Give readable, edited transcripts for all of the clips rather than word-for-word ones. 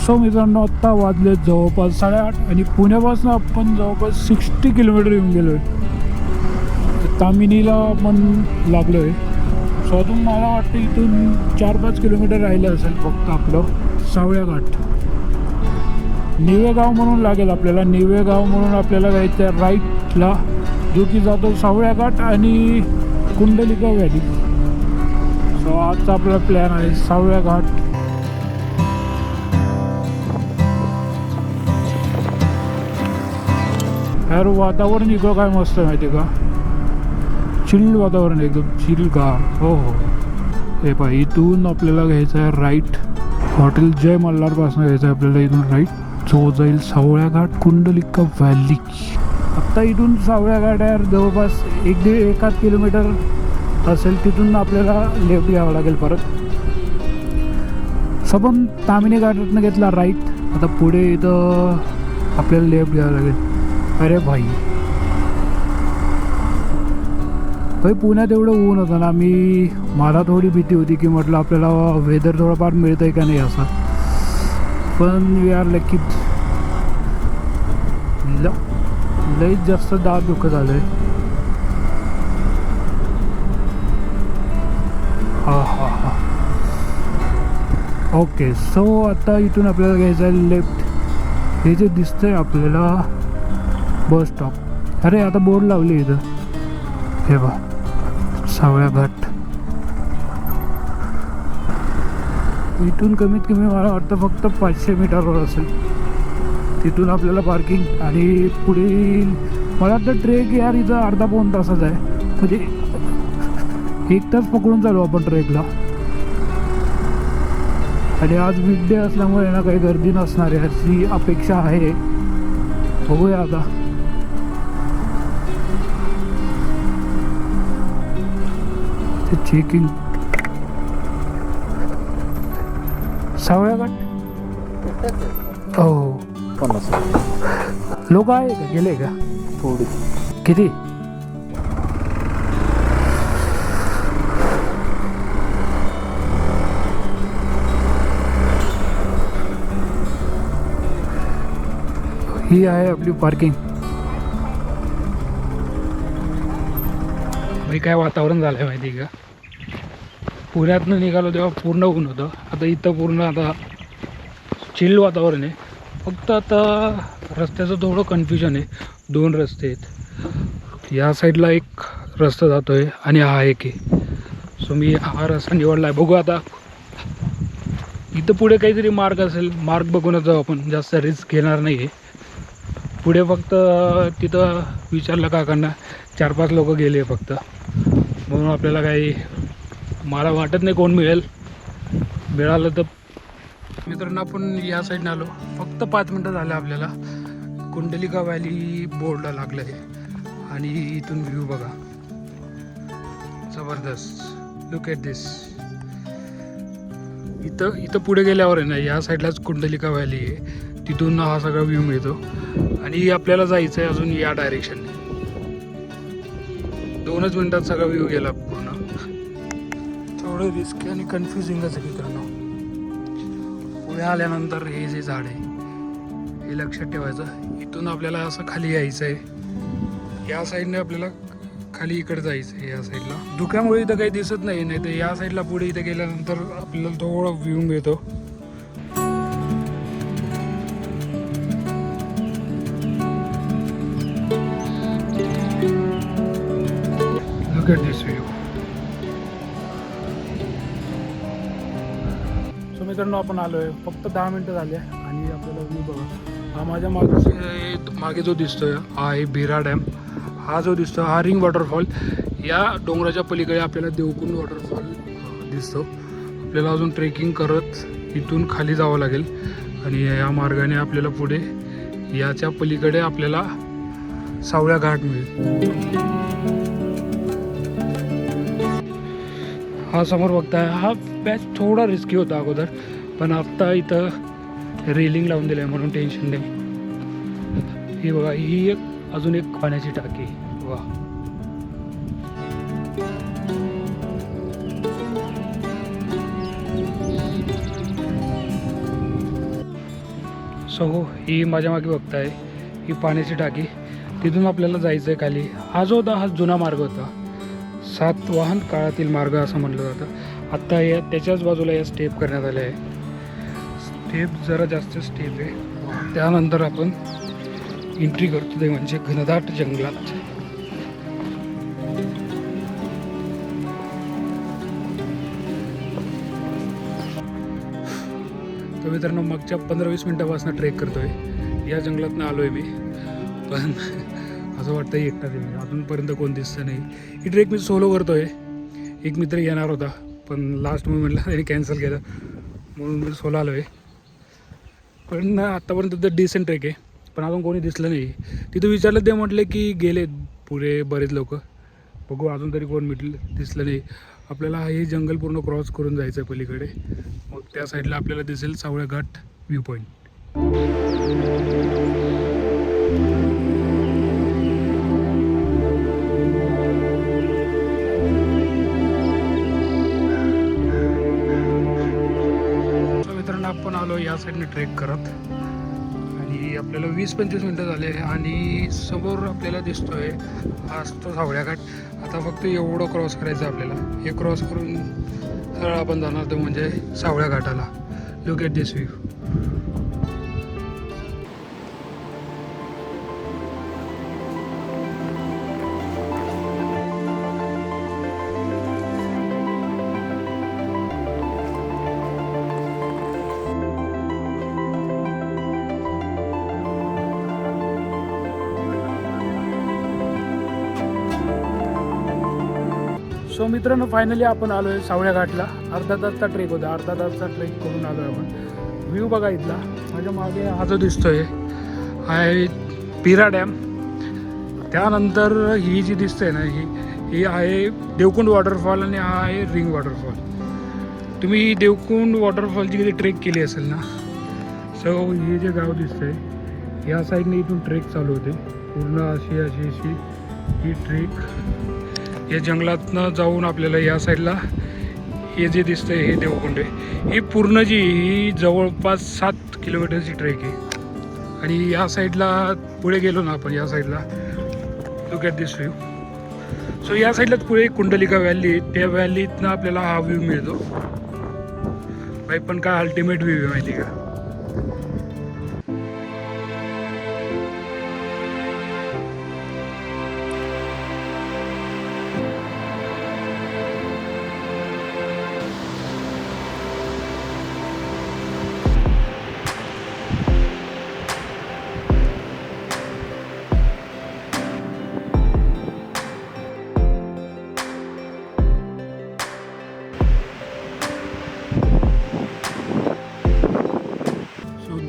So मित्रांनो आत्ता वाजले जवळपास 8:30 आणि पुण्यापासून आपण जवळपास 60 किलोमीटर येऊन गेलो आहे. तामिनीला आपण लागलो आहे. सो अजून मला वाटतं इथून 4-5 किलोमीटर राहिलं असेल फक्त आपलं सावळ्या घाट. निवेगाव म्हणून लागेल आपल्याला. निवेगाव म्हणून आपल्याला जायचं आहे राईटला, जो की जातो सावळ्या घाट आणि कुंडलिका व्हॅली. सो आजचा आपला प्लॅन आहे सावळ्या घाट. यार वातावरण इकडं काय मस्त आहे माहिती आहे का, चिल्ड वातावरण एकदम चिल गार. हो हो. हे पहा इथून आपल्याला घ्यायचं आहे राईट. हॉटेल जय मल्हारपासून घ्यायचं आहे आपल्याला इथून राईट, जो जाईल सावळ्या घाट कुंडलिका व्हॅली. आत्ता इथून सावळ्या घाट आहे जवळपास 1-1.5 किलोमीटर असेल. तिथून आपल्याला लेफ्ट घ्यावं लागेल परत. आपण तामिनी घाटातनं घेतला राईट. आता पुढे इथं आपल्याला लेफ्ट घ्यावं लागेल. अरे भाई पुण्यात एवढं ऊन होतं ना, मला थोडी भीती होती की म्हटलं आपल्याला वेदर थोडंफार मिळतं आहे का नाही असं. पण वी आर लकी. लईच जास्त दाब दुखत झालं आहे. हा. ओके. सो आता इथून आपल्याला घ्यायचं आहे लेफ्ट. हे जे दिसतंय आपल्याला बस स्टॉप. अरे आता बोर्ड लावले इथं, हे बा सावळ्या घाट. इथून कमीत कमी मला वाटतं फक्त 500 मीटरवर असेल. तिथून आपल्याला पार्किंग आणि पुढे मला वाटतं ट्रेक यार इथं अर्धा-पाऊण तासाच आहे. म्हणजे 1 तास पकडून चालू आपण ट्रेकला. आणि आज वीकडे असल्यामुळे ना काही गर्दी नसणार आहे अशी अपेक्षा आहे. बघूया आता. ते चेकिंग सावळ्या घाट. हो 50 लोक आहे का, गेले का थोडी. किती? ही आहे आपली पार्किंग. भाई काय वातावरण झालं आहे माहिती आहे का. पुण्यातनं निघालो तेव्हा पूर्ण ऊन होतं. आता इथं पूर्ण आता चिल वातावरण आहे. फक्त आता रस्त्याचं थोडं कन्फ्युजन आहे. 2 रस्ते आहेत. या साईडला एक रस्ता जातो आहे आणि हा एक आहे. सो मी हा रस्ता निवडला आहे. बघू आता इथं पुढे काहीतरी मार्ग असेल, मार्ग बघूनच जाऊ आपण. जास्त रिस्क घेणार नाही आहे पुढे. फक्त तिथं विचारलं काकांना, 4-5 लोक गेले फक्त, म्हणून आपल्याला काही मला वाटत नाही कोण मिळालं तर. मित्रांनो आपण या साईडनं आलो. फक्त 5 मिनटं झाले आपल्याला. कुंडलिका व्हॅली बोर्डला लागलं आहे आणि इथून व्ह्यू बघा जबरदस्त. लुक ॲट दिस. इथं पुढे गेल्यावर आहे ना, या साईडलाच कुंडलिका व्हॅली आहे. तिथून हा सगळा व्ह्यू मिळतो आणि आपल्याला जायचं आहे अजून या डायरेक्शनने. 2च मिनटात सगळा व्ह्यू गेला पूर्ण. थोडं रिस्क आणि कन्फ्युजिंगच आहे मित्रांनो. पुढे आल्यानंतर हे जे झाड आहे हे लक्षात ठेवायचं. इथून आपल्याला असं खाली यायचं आहे. या साईडने आपल्याला खाली इकडे जायचं आहे. या साईडला धुक्यामुळे इथं काही दिसत नाही तर या साईडला पुढे इथं गेल्यानंतर आपल्याला थोडा व्ह्यू मिळतो. Look at this view. So मित्रांनो आपण आलो आहे. फक्त 10 मिनटं झाले आणि आपल्याला व्ह्यू बघा. हा माझ्या मागे जो दिसतोय हा आहे बिरा डॅम. हा जो दिसतो हा रिंग वॉटरफॉल. या डोंगराच्या पलीकडे आपल्याला देवकुंड वॉटरफॉल दिसतो. आपल्याला अजून ट्रेकिंग करत इथून खाली जावं लागेल आणि या मार्गाने आपल्याला पुढे याच्या पलीकडे आपल्याला सावळ्या घाट मिळेल. हा समोर बघताय हा पॅच थोडा रिस्की होता अगोदर, पण आत्ता इथं रेलिंग लावून दिलं आहे म्हणून टेन्शन नाही. ही बघा ही अजून एक पाण्याची टाकी. वा सो ही माझ्या मागे बघताय ही पाण्याची टाकी. तिथून आपल्याला जायचं आहे खाली. हा जो होता हा जुना मार्ग होता, सातवाहन काळातील मार्ग असं म्हटलं जातं. आत्ता या त्याच्याच बाजूला या स्टेप करण्यात आल्या आहे. स्टेप जरा जास्त स्टेप आहे. त्यानंतर आपण एंट्री करतो ते म्हणजे घनदाट जंगलात. तर मित्रांनो मागच्या 15-20 मिनटापासून ट्रेक करतोय. या जंगलातनं आलो आहे मी, पण असं वाटतं एकटाच आहे. अजूनपर्यंत कोण दिसतं नाही. ही ट्रेक मी सोलो करतोय. एक मित्र येणार होता पण लास्ट मोमेंटला त्याने कॅन्सल केलं म्हणून मी सोलो आलो आहे. पण आत्तापर्यंत तर डिसेंट ट्रेक आहे, पण अजून कोणी दिसलं नाही. तिथं विचारलं ते म्हटले की गेले पुढे बरेच लोक. बघू अजून तरी कोण दिसलं नाही. आपल्याला हे जंगल पूर्ण क्रॉस करून जायचं आहे पलीकडे. मग त्या साईडला आपल्याला दिसेल सावळ्या घाट व्ह्यू पॉईंट. मित्रांनो आपण आलो या साईडने ट्रेक करत आणि आपल्याला 20-25 मिनटं झाले आणि समोर आपल्याला दिसतोय हा असतो सावळ्या घाट. आता फक्त एवढं क्रॉस करायचं आपल्याला. हे क्रॉस करून सरळ आपण जाणार तो म्हणजे सावळ्या घाटाला. Look at this view. So मित्रांनो फायनली आपण आलो आहे सावळ्या घाटला. अर्धा तासचा ट्रेक होता. अर्धा तासचा ट्रेक करून आलो आहे आपण. व्ह्यू बघा इथला. माझ्या मागे हा जो दिसतोय आहे पिरा डॅम. त्यानंतर ही जी दिसते ना ही आहे देवकुंड वॉटरफॉल आणि हा आहे रिंग वॉटरफॉल. तुम्ही देवकुंड वॉटरफॉलची कधी ट्रेक केली असेल ना. सो हे जे गाव दिसतंय या साईडने इथून ट्रेक चालू होते पूर्ण. अशी ही ट्रेक या जंगलातनं जाऊन आपल्याला या साईडला हे जे दिसतंय हे देवकुंड आहे. ही पूर्ण ही जवळपास 7 किलोमीटरची ट्रेक आहे. आणि या साईडला पुढे गेलो ना आपण या साईडला look at this view. So या साईडलाच पुढे कुंडलिका व्हॅली. त्या व्हॅलीतनं आपल्याला हा व्ह्यू मिळतो. भाई पण काय अल्टिमेट व्ह्यू आहे माहिती का.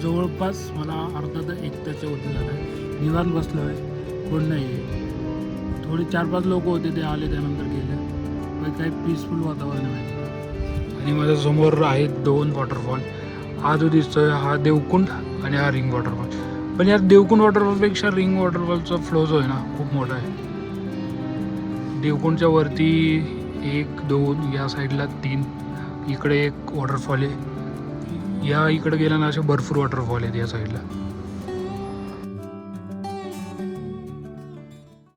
जवळपास मला अर्धा तर 1 तासच्या वरती झाला आहे. निवांत बसलो आहे, कोण नाही आहे. थोडे 4-5 लोक होते ते आले त्यानंतर गेले. पण काही पीसफुल वातावरण आहे. आणि माझ्या समोर आहेत 2 वॉटरफॉल. हा जो दिसतोय हा देवकुंड आणि हा रिंग वॉटरफॉल. पण या देवकुंड वॉटरफॉलपेक्षा रिंग वॉटरफॉलचा फ्लो जो आहे ना खूप मोठा आहे. देवकुंडच्या वरती 1-2 या साईडला 3 इकडे एक वॉटरफॉल आहे. या इकडे गेला ना असे भरपूर वॉटरफॉल आहेत या साईडला.